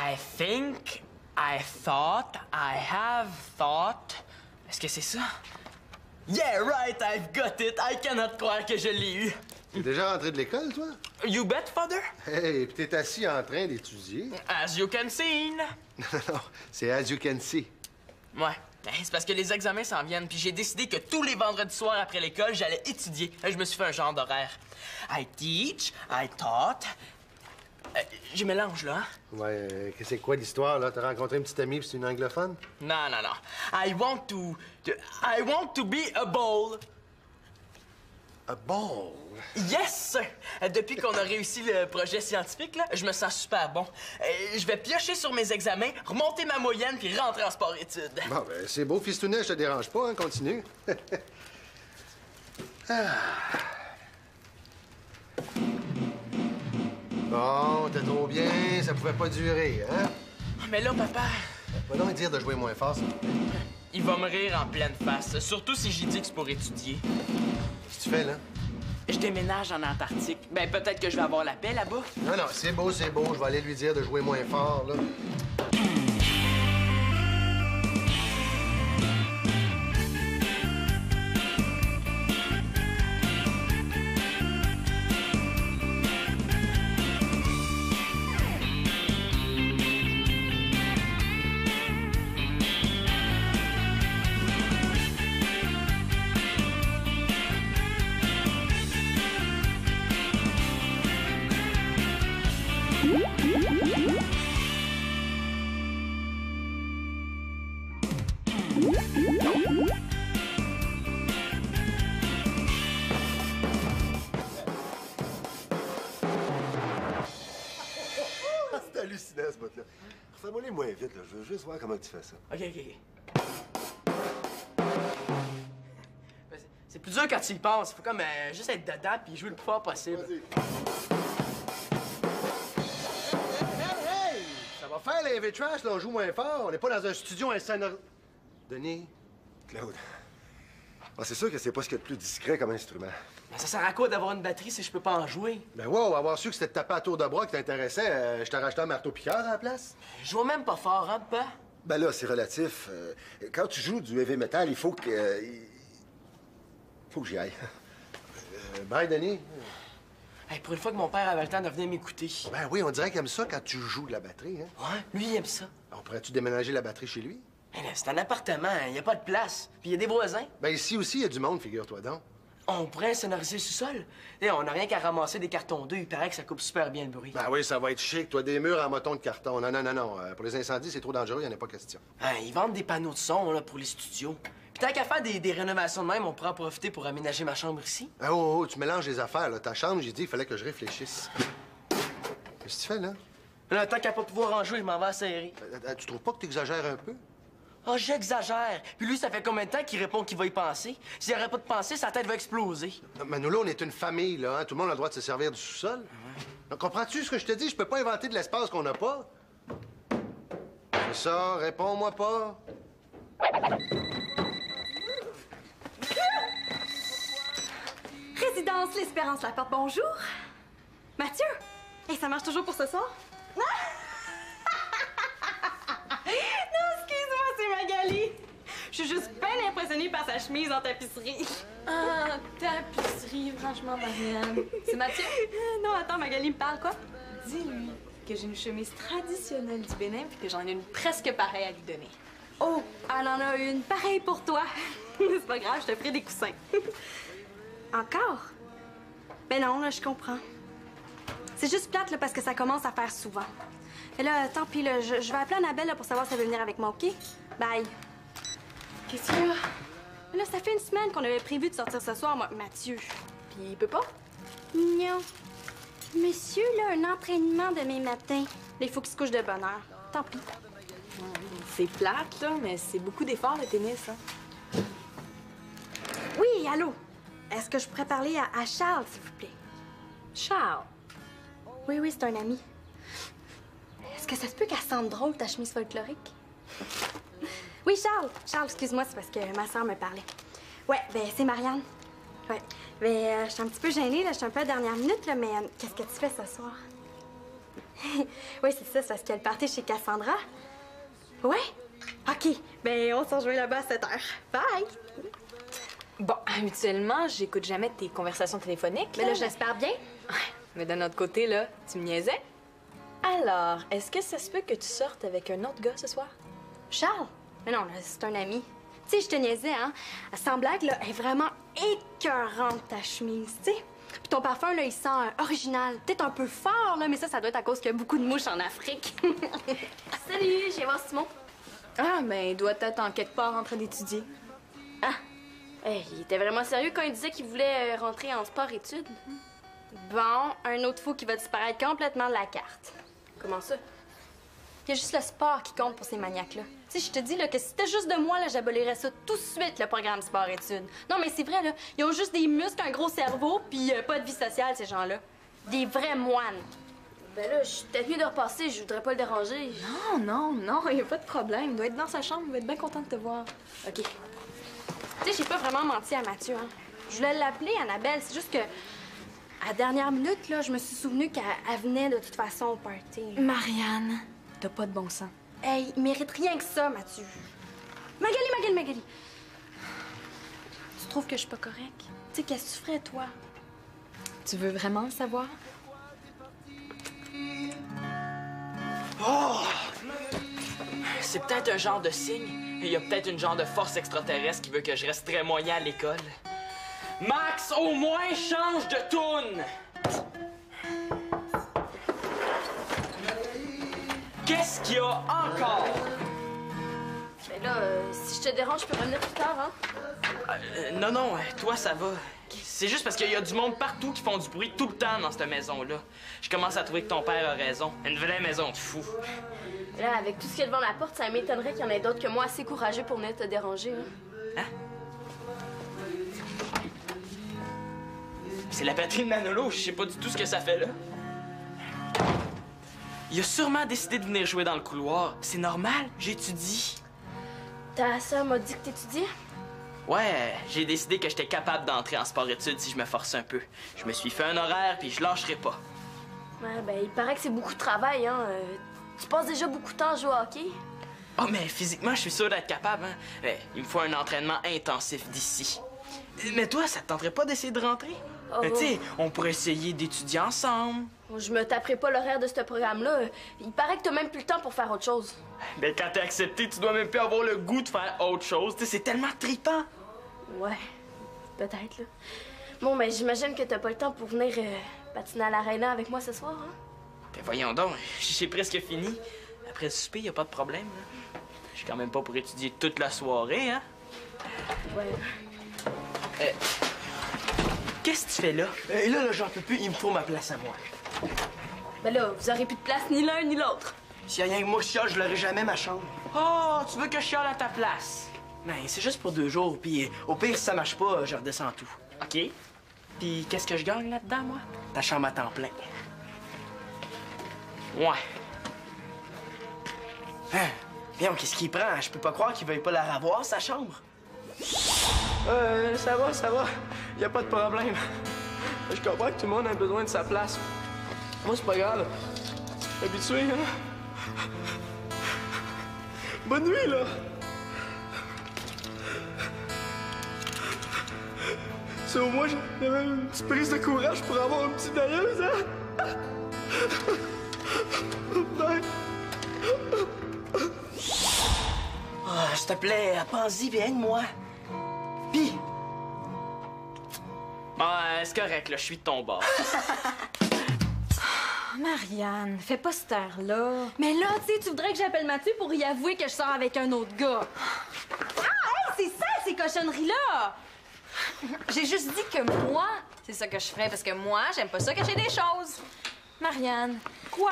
I think, I thought, I have thought... Est-ce que c'est ça? Yeah, right, I've got it. I cannot croire que je l'ai eu. T'es déjà rentré de l'école, toi? You bet, father? Hey, puis t'es assis en train d'étudier. As you can see. Non, c'est as you can see. Ouais. C'est parce que les examens s'en viennent, puis j'ai décidé que tous les vendredis soirs après l'école, j'allais étudier. Je me suis fait un genre d'horaire. I teach, I taught... je mélange, là, hein? Ouais, c'est quoi l'histoire, là? T'as rencontré une petite amie puis c'est une anglophone? Non, non, non. I want to be a ball. A ball? Yes, sir! Depuis qu'on a réussi le projet scientifique, là, je me sens super bon. Je vais piocher sur mes examens, remonter ma moyenne, puis rentrer en sport-études. Bon, ben, c'est beau, fistounet, je te dérange pas, hein? Continue. Bon, t'es trop bien, ça pouvait pas durer, hein? Mais là, papa... Va donc dire de jouer moins fort, s'il te plaît. Il va me rire en pleine face, surtout si j'ai dit que c'est pour étudier. Qu'est-ce que tu fais, là? Je déménage en Antarctique. Ben, peut-être que je vais avoir la paix là-bas. Non, non, c'est beau, je vais aller lui dire de jouer moins fort, là. C'est hallucinant, ce bout-là. Refais-moi-les moins vite, là. Je veux juste voir comment tu fais ça. OK, OK. Ben, c'est plus dur quand tu y penses. Il faut comme juste être dedans puis jouer le plus fort possible. Vas-y. Hey! Ça va faire, les trash, là. On joue moins fort. On n'est pas dans un studio insonore. Denis? Claude. Ah, c'est sûr que c'est pas ce qu'il y a de plus discret comme instrument. Mais ça sert à quoi d'avoir une batterie si je peux pas en jouer? Ben wow, avoir su que c'était de taper à tour de bras qui t'intéressait, je t'ai racheté un marteau-piqueur à la place. Je joue même pas fort, hein, papa? Ben là, c'est relatif. Quand tu joues du heavy metal, il faut que... faut que j'y aille. Bye, Denis. Hey, pour une fois que mon père avait le temps de venir m'écouter. Ben oui, on dirait qu'il aime ça quand tu joues de la batterie, hein? Ouais, lui, il aime ça. On pourrait-tu déménager la batterie chez lui? Mais là, c'est un appartement, il n'y a pas de place. Puis il y a des voisins. Ben ici aussi, il y a du monde, figure-toi donc. On pourrait sonoriser le sous-sol. Et on n'a rien qu'à ramasser des cartons d'œufs. Il paraît que ça coupe super bien le bruit. Ben oui, ça va être chic. Toi, des murs en moton de carton. Non, non, non, non. Pour les incendies, c'est trop dangereux, il n'y en a pas question. Ils vendent des panneaux de son là, pour les studios. Puis tant qu'à faire des rénovations de même, on pourra en profiter pour aménager ma chambre ici. Ah, oh, tu mélanges les affaires, là. Ta chambre, j'ai dit, il fallait que je réfléchisse. Qu'est-ce que tu fais, là? Là, tant qu'à pas pouvoir en jouer, je m'en vais à serrer. Tu trouves pas que t'exagères un peu? Oh, j'exagère. Puis lui, ça fait combien de temps qu'il répond qu'il va y penser? S'il n'y aurait pas de pensée, sa tête va exploser. Non, mais nous, là, on est une famille, là. Hein? Tout le monde a le droit de se servir du sous-sol. Donc, comprends-tu ce que je te dis? Je peux pas inventer de l'espace qu'on n'a pas. C'est ça, réponds-moi pas. Résidence L'Espérance La Porte, bonjour. Mathieu, et ça marche toujours pour ce soir? Non, excuse-moi, c'est Magali. Je suis juste bien impressionnée par sa chemise en tapisserie. Ah, tapisserie, franchement, Marianne. C'est Mathieu? Non, attends, Magali me parle, quoi? Dis-lui que j'ai une chemise traditionnelle du Bénin puis que j'en ai une presque pareille à lui donner. Oh, elle en a une pareille pour toi. C'est pas grave, je te ferai des coussins. Encore? Ben non, là, je comprends. C'est juste plate, là, parce que ça commence à faire souvent. Et là, tant pis, là, je vais appeler Annabelle là, pour savoir si elle veut venir avec moi, OK? Bye. Qu'est-ce qu'il y a? Là, ça fait une semaine qu'on avait prévu de sortir ce soir, moi, Mathieu. Puis il peut pas? Non. Monsieur, là, un entraînement demain matin. Là, il faut qu'il se couche de bonne heure. Tant pis. C'est plate, là, mais c'est beaucoup d'efforts, le tennis, hein. Oui, allô? Est-ce que je pourrais parler à Charles, s'il vous plaît? Charles. Oui, oui, c'est un ami. Est-ce que ça se peut qu'elle sente drôle, ta chemise folklorique? Oui, Charles. Charles, excuse-moi, c'est parce que ma soeur me parlait. Ouais, ben c'est Marianne. Ouais. Ben, je suis un petit peu gênée, là. Je suis un peu à la dernière minute, là, mais qu'est-ce que tu fais ce soir? Oui, c'est ça, c'est parce qu'il y a le party chez Cassandra. Ouais? OK. Ben, on s'en rejoint là-bas à 7 h. Bye! Bon, habituellement, j'écoute jamais tes conversations téléphoniques. Mais là, j'espère bien. Ouais, mais d'un autre côté, là, tu me niaisais. Alors, est-ce que ça se peut que tu sortes avec un autre gars ce soir? Charles? Mais non, là, c'est un ami. Tu sais, je te niaisais, hein? Sans blague, là, elle est vraiment écœurante, ta chemise, tu sais. Puis ton parfum, là, il sent original. Peut-être un peu fort, là, mais ça doit être à cause qu'il y a beaucoup de mouches en Afrique. Salut, je viens voir Simon. Ah, ben, il doit être en quelque part en train d'étudier. Ah! Hey, il était vraiment sérieux quand il disait qu'il voulait rentrer en sport-études. Bon, un autre fou qui va disparaître complètement de la carte. Comment ça? Il y a juste le sport qui compte pour ces maniaques-là. Tu sais, je te dis là, que si c'était juste de moi, là, j'abolirais ça tout de suite, le programme sport-études. Non, mais c'est vrai, là, ils ont juste des muscles, un gros cerveau, puis pas de vie sociale, ces gens-là. Des vrais moines. Ben là, je suis peut-être mieux de repasser, je voudrais pas le déranger. Non, il n'y a pas de problème. Il doit être dans sa chambre, il va être bien content de te voir. OK. Tu sais, j'ai pas vraiment menti à Mathieu, hein. Je voulais l'appeler Annabelle, c'est juste que... À la dernière minute, là, je me suis souvenu qu'elle venait de toute façon au party. Là. Marianne, t'as pas de bon sens. Hey, il mérite rien que ça, Mathieu. Magali. Tu trouves que je suis pas correcte? Tu sais, qu'est-ce que tu ferais, toi? Tu veux vraiment le savoir? Oh! C'est peut-être un genre de signe. Il y a peut-être une genre de force extraterrestre qui veut que je reste très moyen à l'école. Max, au moins, change de toune! Qu'est-ce qu'il y a encore? Ben là, si je te dérange, je peux revenir plus tard, hein? Non, toi, ça va. C'est juste parce qu'il y a du monde partout qui font du bruit tout le temps dans cette maison-là. Je commence à trouver que ton père a raison. Une vraie maison de fou. Là, avec tout ce qu'il y a devant la porte, ça m'étonnerait qu'il y en ait d'autres que moi assez courageux pour venir te déranger, hein? C'est la batterie de Manolo, je sais pas du tout ce que ça fait là. Il a sûrement décidé de venir jouer dans le couloir. C'est normal, j'étudie. Ta sœur m'a dit que t'étudiais? Ouais, j'ai décidé que j'étais capable d'entrer en sport-études si je me force un peu. Je me suis fait un horaire puis je lâcherai pas. Ouais, ben il paraît que c'est beaucoup de travail, hein. Tu passes déjà beaucoup de temps à jouer au hockey? Oh, mais physiquement, je suis sûr d'être capable, hein. Il me faut un entraînement intensif d'ici. Mais toi, ça te tenterait pas d'essayer de rentrer? Oh, Tu sais, on pourrait essayer d'étudier ensemble. Je me taperai pas l'horaire de ce programme-là. Il paraît que t'as même plus le temps pour faire autre chose. Mais quand t'es accepté, tu dois même plus avoir le goût de faire autre chose. Tu sais, c'est tellement trippant. Ouais, peut-être, là. Bon, ben j'imagine que t'as pas le temps pour venir patiner à l'aréna avec moi ce soir, hein? Ben voyons donc, j'ai presque fini. Après le souper, y a pas de problème, là. Je suis quand même pas pour étudier toute la soirée, hein? Ouais. Qu'est-ce que tu fais là? Et là, j'en peux plus, il me faut ma place à moi. Ben là, vous aurez plus de place ni l'un ni l'autre. S'il y a rien que moi qui chiale, je l'aurai jamais ma chambre. Oh, tu veux que je chiale à ta place? Ben, c'est juste pour 2 jours, puis au pire, si ça marche pas, je redescends tout. OK. Puis qu'est-ce que je gagne là-dedans, moi? Ta chambre à temps plein. Ouais. Hein? Bien, qu'est-ce qu'il prend? Je peux pas croire qu'il veuille pas la revoir, sa chambre. Ça va. Y a pas de problème. Je comprends que tout le monde a besoin de sa place. Moi, c'est pas grave. Je suis habitué, hein? Bonne nuit, là! C'est au moins, j'avais une petite prise de courage pour avoir une petite dailleuse, hein? Bye! Ah, s'il te plaît, pense-y, viens aide-moi. Pis, C'est correct, là, je suis de ton bord. Marianne, fais pas cette heure-là. Mais là, tu sais, tu voudrais que j'appelle Mathieu pour y avouer que je sors avec un autre gars. Ah, hey, c'est ça, ces cochonneries-là! J'ai juste dit que moi, c'est ça que je ferais, parce que moi, j'aime pas ça cacher des choses. Marianne, Quoi?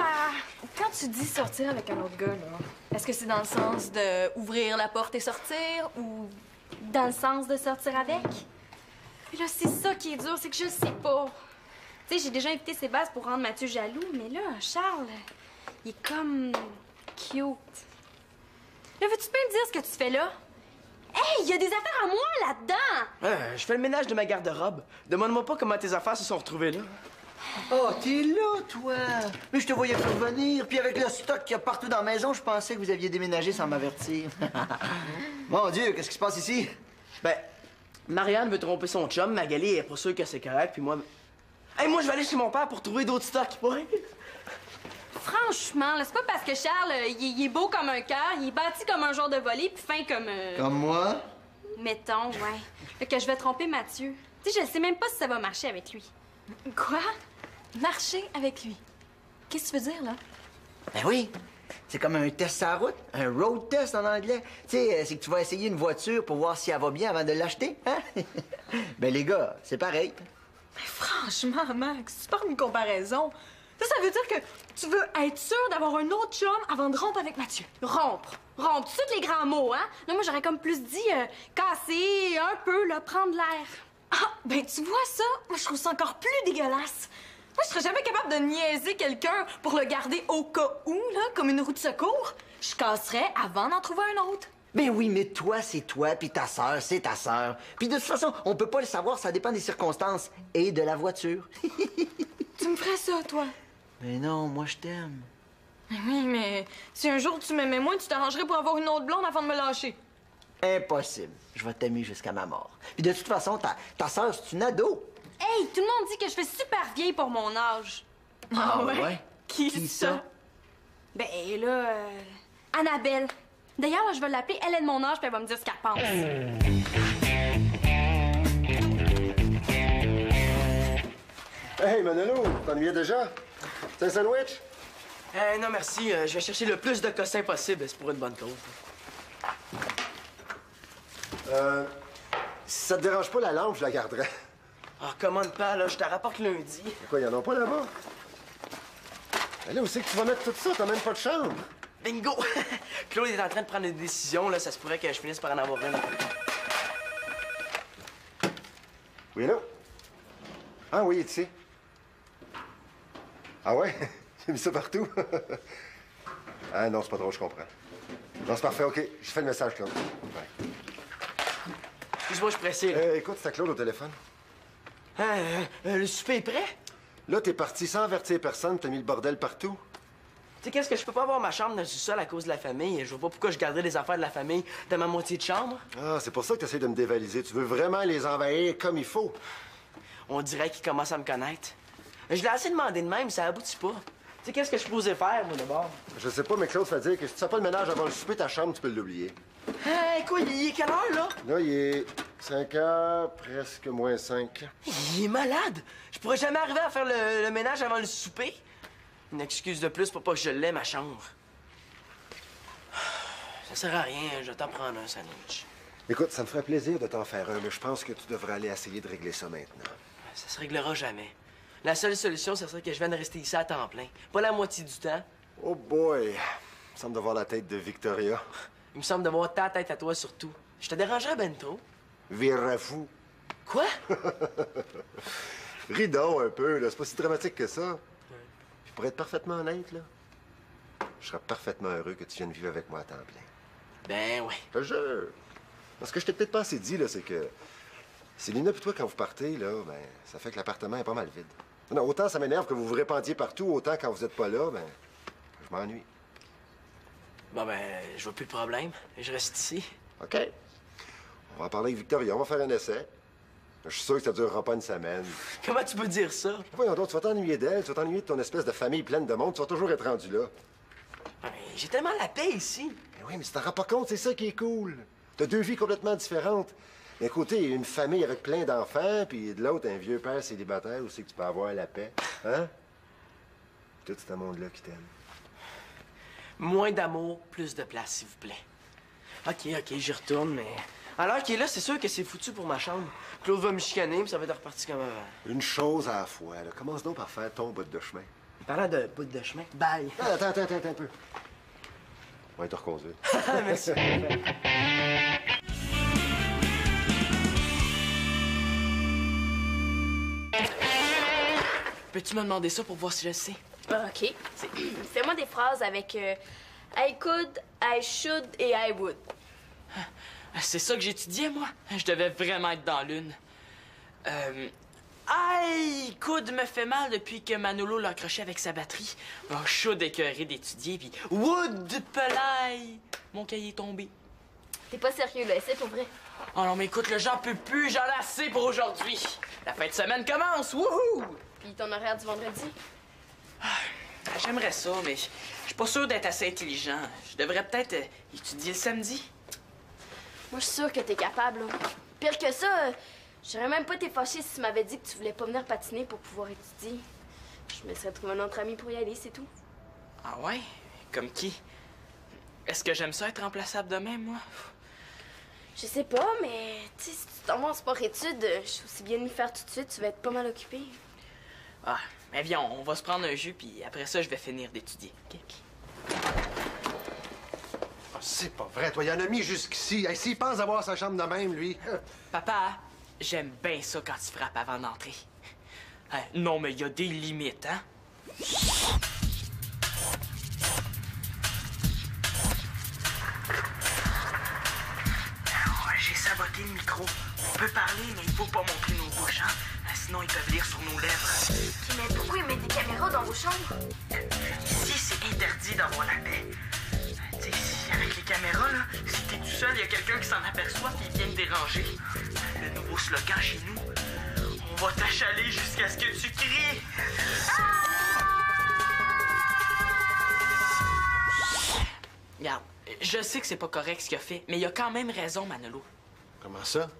quand tu dis sortir avec un autre gars, là, est-ce que c'est dans le sens de ouvrir la porte et sortir, ou... Dans le sens de sortir avec? Puis là, c'est ça qui est dur, c'est que je sais pas. Tu sais, j'ai déjà invité Sébastien pour rendre Mathieu jaloux, mais là, Charles, il est comme... cute. Là, veux-tu pas me dire ce que tu fais là? Hey, il y a des affaires à moi là-dedans! je fais le ménage de ma garde-robe. Demande-moi pas comment tes affaires se sont retrouvées là. Oh, t'es là, toi! Mais je te voyais pas revenir. Puis avec le stock qu'il y a partout dans la maison, je pensais que vous aviez déménagé sans m'avertir. Mon Dieu, qu'est-ce qui se passe ici? Ben, Marianne veut tromper son chum, Magali est pas sûre que c'est correct, puis moi... Hey, moi, je vais aller chez mon père pour trouver d'autres stocks, ouais. Franchement, là, c'est pas parce que Charles, il est beau comme un cœur, il est bâti comme un genre de voler, puis fin comme... Comme moi? Mettons, ouais. Fait que je vais tromper Mathieu. Tu sais, je sais même pas si ça va marcher avec lui. Quoi? Marcher avec lui? Qu'est-ce que tu veux dire, là? Ben oui. C'est comme un test à la route, un road test en anglais. Tu sais, c'est que tu vas essayer une voiture pour voir si elle va bien avant de l'acheter, hein? Ben les gars, c'est pareil. Mais franchement, Max, tu parles d'une comparaison. Ça veut dire que tu veux être sûr d'avoir un autre chum avant de rompre avec Mathieu. Rompre. Rompre. Tous les grands mots, hein? Là, moi, j'aurais comme plus dit casser un peu, là, prendre l'air. Ah, ben tu vois ça? Moi, je trouve ça encore plus dégueulasse. Moi, je serais jamais capable de niaiser quelqu'un pour le garder au cas où, là, comme une roue de secours. Je casserais avant d'en trouver un autre. Ben oui, mais toi, c'est toi, puis ta sœur, c'est ta sœur. Puis de toute façon, on peut pas le savoir, ça dépend des circonstances et de la voiture. Tu me ferais ça, toi? Mais non, moi, je t'aime. Oui, mais si un jour tu m'aimais moins, tu t'arrangerais pour avoir une autre blonde avant de me lâcher. Impossible. Je vais t'aimer jusqu'à ma mort. Puis de toute façon, ta sœur, c'est une ado. Hey, tout le monde dit que je fais super vieille pour mon âge. Ah ouais? Qui ça? Ben là, Annabelle. D'ailleurs, là, je vais l'appeler, elle est de mon âge, puis elle va me dire ce qu'elle pense. Hey, Manolo, t'ennuyais déjà? C'est un sandwich? Non, merci. Je vais chercher le plus de cossins possible. C'est pour une bonne cause. Si ça te dérange pas la lampe, je la garderai. Ah, commande pas, là. Je te rapporte lundi. Quoi, y'en a pas là-bas? Mais là, où c'est que tu vas mettre tout ça? T'as même pas de chambre. Bingo! Claude est en train de prendre une décision, là. Ça se pourrait que je finisse par en avoir une. Oui, là? Ah oui, tu sais. Ah ouais? J'ai mis ça partout. Ah non, c'est pas drôle, je comprends. Non, c'est parfait, OK. Je fais le message, Claude. Ouais. Excuse-moi, je suis pressé, là. Écoute, c'est à Claude au téléphone. Le souper est prêt? Là, t'es parti sans avertir personne, t'as mis le bordel partout. Tu sais, qu'est-ce que je peux pas avoir ma chambre dans le sous-sol à cause de la famille? Je vois pas pourquoi je garderais les affaires de la famille dans ma moitié de chambre. Ah, c'est pour ça que t'essaies de me dévaliser. Tu veux vraiment les envahir comme il faut. On dirait qu'ils commencent à me connaître. Je l'ai assez demandé de même, ça aboutit pas. Tu sais, qu'est-ce que je suis posé faire, moi, d'abord? Je sais pas, mais Claude fait dire que si tu fais pas le ménage avant le souper, ta chambre, tu peux l'oublier. Quoi, il est quelle heure, là? Là, il est 5 heures, presque moins 5. Il est malade! Je pourrais jamais arriver à faire le ménage avant le souper. Une excuse de plus pour pas que je l'aie, ma chambre. Ça sert à rien, je vais t'en prendre un sandwich. Écoute, ça me ferait plaisir de t'en faire un, mais je pense que tu devrais aller essayer de régler ça maintenant. Ça se réglera jamais. La seule solution, ce serait que je vienne rester ici à temps plein. Pas la moitié du temps. Oh boy! Il me semble de voir la tête de Victoria. Il me semble de voir ta tête à toi, surtout. Je te dérangerais ben trop. Vire fou. Quoi? Ris donc un peu, là. C'est pas si dramatique que ça. Puis pour être parfaitement honnête, là, je serais parfaitement heureux que tu viennes vivre avec moi à temps plein. Ben oui. Je te jure. Ce que je t'ai peut-être pas assez dit, là, c'est que si Lina et toi, quand vous partez, là, ben, ça fait que l'appartement est pas mal vide. Non, autant ça m'énerve que vous vous répandiez partout, autant quand vous êtes pas là, ben, je m'ennuie. Bon, ben, je vois plus le problème. Je reste ici. OK. On va en parler avec Victoria, on va faire un essai. Je suis sûr que ça durera pas une semaine. Comment tu peux dire ça? Voyons donc, tu vas t'ennuyer d'elle, tu vas t'ennuyer de ton espèce de famille pleine de monde, tu vas toujours être rendu là. Ben, j'ai tellement la paix ici. Mais oui, mais tu t'en rends pas compte, c'est ça qui est cool. T'as deux vies complètement différentes. D'un côté, une famille avec plein d'enfants, puis de l'autre, un vieux père célibataire où c'est que tu peux avoir la paix. Hein? Tout ce monde-là qui t'aime. Moins d'amour, plus de place, s'il vous plaît. OK, j'y retourne, mais... À l'heure qu'il est là, c'est sûr que c'est foutu pour ma chambre. Claude va me chicaner, puis ça va être reparti comme avant. Une chose à la fois, là. Commence donc par faire ton bout de chemin. Parlant de bout de chemin, bye. Attends un peu. On va te reconduire. Merci. Peux-tu me demander ça pour voir si je sais? OK. Fais-moi des phrases avec I could, I should et I would. C'est ça que j'étudiais, moi. Je devais vraiment être dans l'une. Aïe! Le coude me fait mal depuis que Manolo l'a accroché avec sa batterie. Oh, chaud d'écœuré d'étudier, puis wood pelaille! Mon cahier est tombé. T'es pas sérieux, là, c'est pour vrai. Oh non, mais écoute, le j'en peux plus, j'en ai assez pour aujourd'hui. La fin de semaine commence, wouhou! Puis ton horaire du vendredi? J'aimerais ça, mais je suis pas sûr d'être assez intelligent. Je devrais peut-être étudier le samedi. Moi, je suis sûre que t'es capable, là. Pire que ça, j'aurais même pas été fâchée si tu m'avais dit que tu voulais pas venir patiner pour pouvoir étudier. Je me serais trouvé un autre ami pour y aller, c'est tout. Ah ouais? Comme qui? Est-ce que j'aime ça être remplaçable de même, moi? Je sais pas, mais tu sais, si tu t'en vas en sport-études, je suis aussi bien de m'y faire tout de suite, tu vas être pas mal occupé. Ah, mais viens, on va se prendre un jus, puis après ça, je vais finir d'étudier. OK? Ah, c'est pas vrai, toi, il en a mis jusqu'ici. Hey, s'il pense avoir sa chambre de même, lui. Papa, j'aime bien ça quand tu frappes avant d'entrer. Non, mais il y a des limites, hein? J'ai saboté le micro. On peut parler, mais il faut pas montrer nos bouches, hein? Sinon, ils peuvent lire sur nos lèvres. Mais pourquoi ils mettent des caméras dans vos chambres? Ici, c'est interdit d'avoir la paix. Tu sais, avec les caméras, là, si t'es tout seul, il y a quelqu'un qui s'en aperçoit et il vient te déranger. Le nouveau slogan chez nous, on va t'achaler jusqu'à ce que tu cries. Regarde, je sais que c'est pas correct ce qu'il a fait, mais il a quand même raison, Manolo. Comment ça?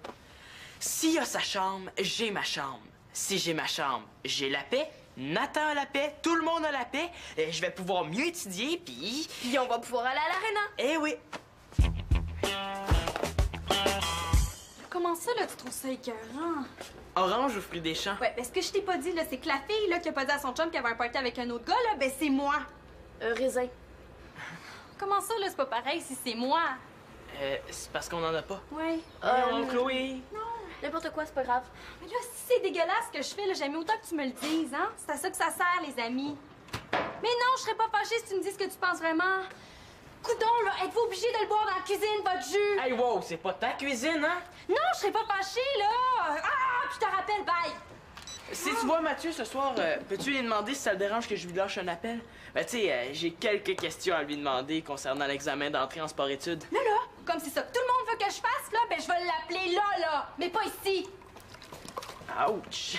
S'il a sa chambre, j'ai ma chambre. Si j'ai ma chambre, j'ai la paix. Nathan a la paix, tout le monde a la paix. Je vais pouvoir mieux étudier, puis... Puis on va pouvoir aller à l'aréna. Eh oui! Comment ça, là, tu trouves ça écœurant? Orange ou fruits des champs? Ouais, ben ce que je t'ai pas dit, là, c'est que la fille, là, qui a pas dit à son chum qu'elle avait un party avec un autre gars, là, ben c'est moi. Un raisin. Comment ça, là, c'est pas pareil si c'est moi? C'est parce qu'on en a pas. Ouais. Chloé! N'importe quoi, c'est pas grave. Mais là, si c'est dégueulasse ce que je fais, là, j'aime autant que tu me le dises, hein? C'est à ça que ça sert, les amis. Mais non, je serais pas fâchée si tu me dis ce que tu penses vraiment. Coudon, là, êtes-vous obligé de le boire dans la cuisine, votre jus? Hey, wow, c'est pas ta cuisine, hein? Non, je serais pas fâchée, là! Ah! Puis je te rappelle, bye! Si tu vois Mathieu ce soir, peux-tu lui demander si ça le dérange que je lui lâche un appel? Ben, tu sais, j'ai quelques questions à lui demander concernant l'examen d'entrée en sport-études. Là, comme c'est ça que tout le monde veut que je fasse, là, ben je vais l'appeler là, mais pas ici. Ouch!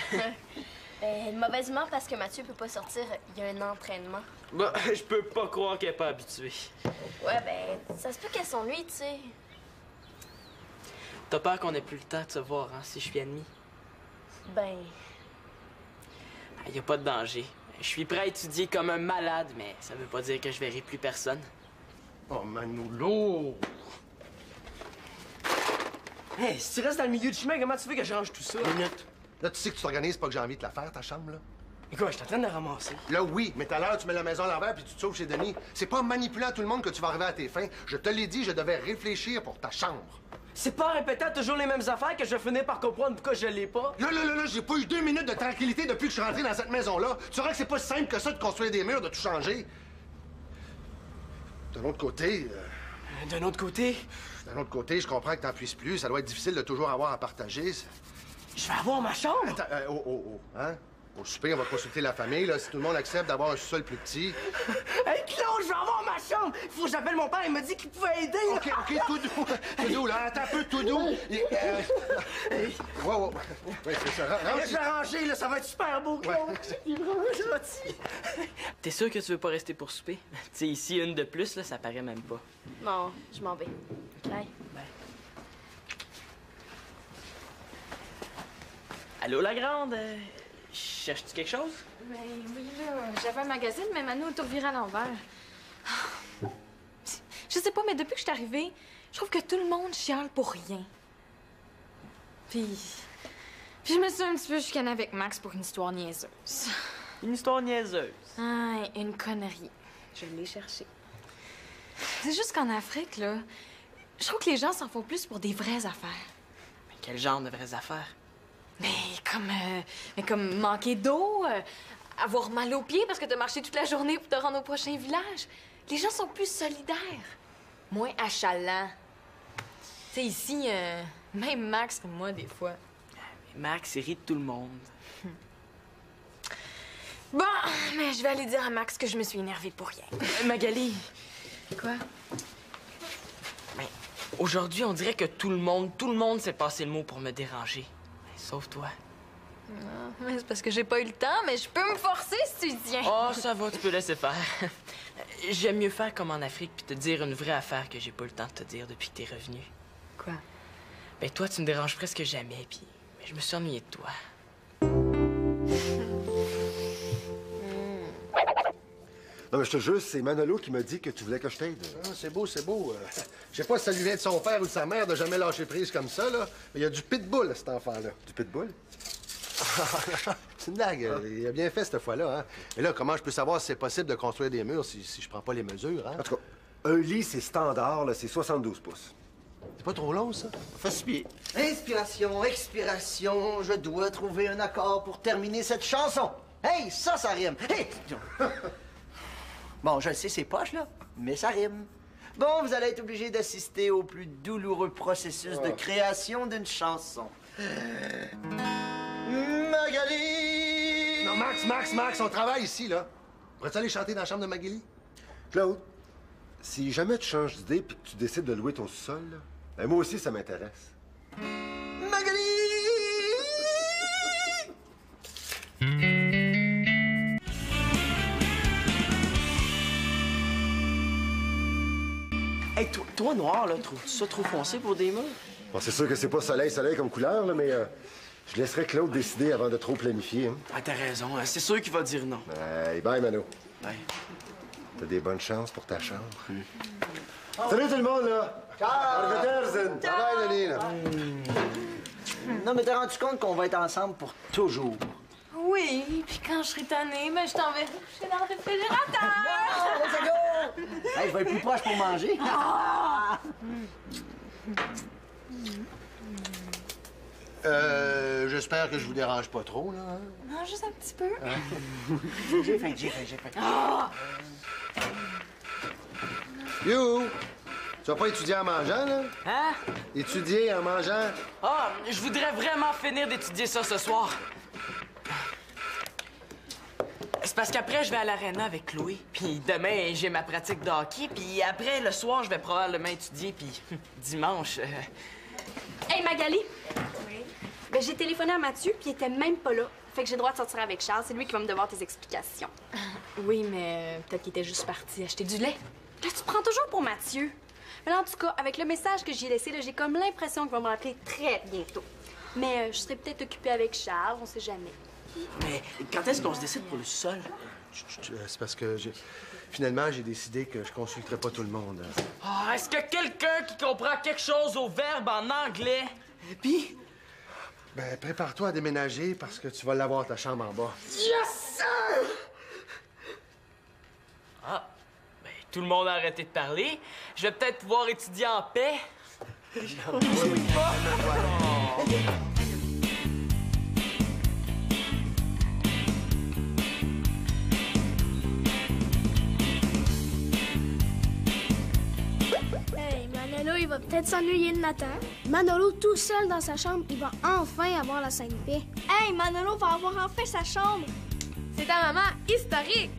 Mauvaise humeur parce que Mathieu peut pas sortir, il y a un entraînement. Bah, je peux pas croire qu'elle est pas habituée. Ouais, ben, ça se peut qu'elle s'ennuie, tu sais. T'as peur qu'on ait plus le temps de se voir, hein, si je suis admis? Ben, Y a pas de danger. Je suis prêt à étudier comme un malade, mais ça veut pas dire que je verrai plus personne. Oh, Manolo! Hey, si tu restes dans le milieu du chemin, comment tu veux que je range tout ça? Minute. Là, tu sais que tu t'organises pas que j'ai envie de la faire, ta chambre, là? Et quoi, je suis en train de la ramasser. Là, oui, mais tout à l'heure, tu mets la maison à l'envers puis tu te sauves chez Denis. C'est pas en manipulant tout le monde que tu vas arriver à tes fins. Je te l'ai dit, je devais réfléchir pour ta chambre. C'est pas en répétant toujours les mêmes affaires que je vais finir par comprendre pourquoi je l'ai pas. Là, j'ai pas eu 2 minutes de tranquillité depuis que je suis rentré dans cette maison-là. Tu sauras que c'est pas si simple que ça de construire des murs, de tout changer. D'un autre côté... D'un autre côté, je comprends que t'en puisses plus. Ça doit être difficile de toujours avoir à partager. je vais avoir ma chambre. Attends, hein? Au souper, on va consulter la famille, là, si tout le monde accepte d'avoir un sous-sol plus petit. Hey, Claude, je vais avoir ma chambre. Il faut que j'appelle mon père, il m'a dit qu'il pouvait aider. Là. OK, tout doux. Tout doux, là. Attends un peu, tout doux. Wow. Oui, c'est ça. Je vais ranger, là, ça va être super beau, Claude. Il est vraiment gentil. T'es sûr que tu veux pas rester pour souper? Tu sais, ici, une de plus, là, ça paraît même pas. non, je m'en vais. Bye. Allô, la grande? Cherches-tu quelque chose? Ben oui, là, j'avais un magazine, mais Manu a tout reviré à l'envers. Je sais pas, mais depuis que je suis arrivée, je trouve que tout le monde chiale pour rien. Puis je me suis un petit peu chicanée avec Max pour une histoire niaiseuse. Une histoire niaiseuse. Ah, une connerie. Je l'ai cherchée. C'est juste qu'en Afrique, là, je trouve que les gens s'en font plus pour des vraies affaires. Mais quel genre de vraies affaires? Mais comme manquer d'eau, avoir mal aux pieds parce que t'as marché toute la journée pour te rendre au prochain village. Les gens sont plus solidaires, moins achalants. Tu sais, ici, même Max comme moi, des fois. Max, il rit de tout le monde. Bon, mais je vais aller dire à Max que je me suis énervée pour rien. Magali, Quoi? ben, aujourd'hui, on dirait que tout le monde s'est passé le mot pour me déranger. Ben, sauf toi. Mais c'est parce que j'ai pas eu le temps, mais je peux me forcer si tu tiens. Oh, ça va, tu peux laisser faire. J'aime mieux faire comme en Afrique puis te dire une vraie affaire que j'ai pas eu le temps de te dire depuis que t'es revenu. Quoi? Ben, toi, tu me déranges presque jamais, puis ben, je me suis ennuyé de toi. Non, mais je te jure, c'est Manolo qui m'a dit que tu voulais que je t'aide. Ah, c'est beau, c'est beau. Je sais pas si ça lui vient de son père ou de sa mère de jamais lâcher prise comme ça, là. Mais il y a du pitbull, cet enfant-là. Du pitbull? C'est une blague. Il a bien fait cette fois-là, hein. Mais là, comment je peux savoir si c'est possible de construire des murs si je prends pas les mesures, hein? En tout cas, un lit, c'est standard, là, c'est 72 pouces. C'est pas trop long, ça? Fais 6 pieds. Inspiration, expiration, je dois trouver un accord pour terminer cette chanson. Hey, ça rime. Hey! Bon, je le sais, c'est poche, là, mais ça rime. Bon, vous allez être obligé d'assister au plus douloureux processus de création d'une chanson. Magali! Non, Max, on travaille ici, là. Pourrais-tu aller chanter dans la chambre de Magali? Claude, si jamais tu changes d'idée puis que tu décides de louer ton sous-sol, là, ben moi aussi, ça m'intéresse. Magali! Hey, toi, noir, là, trouves-tu ça trop foncé pour des murs? Bon, c'est sûr que c'est pas soleil comme couleur, là, mais je laisserai Claude décider avant de trop planifier. Hein. Ah, t'as raison, hein. C'est sûr qu'il va dire non. Hey, bye, Mano. Ouais. T'as des bonnes chances pour ta chambre. Salut tout le monde, là! Ciao! Bye bye, Denis, là. Non, mais t'es rendu compte qu'on va être ensemble pour toujours. Oui, puis quand je serai tannée, ben je t'enverrai coucher dans le réfrigérateur. Hey, je vais être plus proche pour manger. J'espère que je vous dérange pas trop, là. Hein? Non, juste un petit peu. J'ai faim. You! Tu vas pas étudier en mangeant, là? Hein? Étudier en mangeant? Ah, je voudrais vraiment finir d'étudier ça ce soir. C'est parce qu'après, je vais à l'aréna avec Chloé. Puis demain, j'ai ma pratique de hockey. Puis après, le soir, je vais probablement étudier. Puis dimanche... Hey, Magali! Oui? Ben, j'ai téléphoné à Mathieu, puis il était même pas là. Fait que j'ai le droit de sortir avec Charles. C'est lui qui va me devoir tes explications. Oui, mais peut-être qu'il était juste parti acheter du lait. Là, tu prends toujours pour Mathieu. Mais là, en tout cas, avec le message que j'ai laissé, là, j'ai comme l'impression qu'il va me rappeler très bientôt. Mais je serai peut-être occupée avec Charles, on sait jamais. Mais quand est-ce qu'on se décide pour le sol? C'est parce que finalement, j'ai décidé que je consulterais pas tout le monde. Hein. Ah, est-ce que quelqu'un qui comprend quelque chose au verbe en anglais? Puis, Ben, prépare-toi à déménager parce que tu vas l'avoir ta chambre en bas. Ah, ben, tout le monde a arrêté de parler. Je vais peut-être pouvoir étudier en paix. Hey, Manolo, il va peut-être s'ennuyer de Nathan. Manolo, tout seul dans sa chambre, il va enfin avoir la sainte paix. Hey, Manolo va avoir enfin sa chambre. C'est ta maman historique.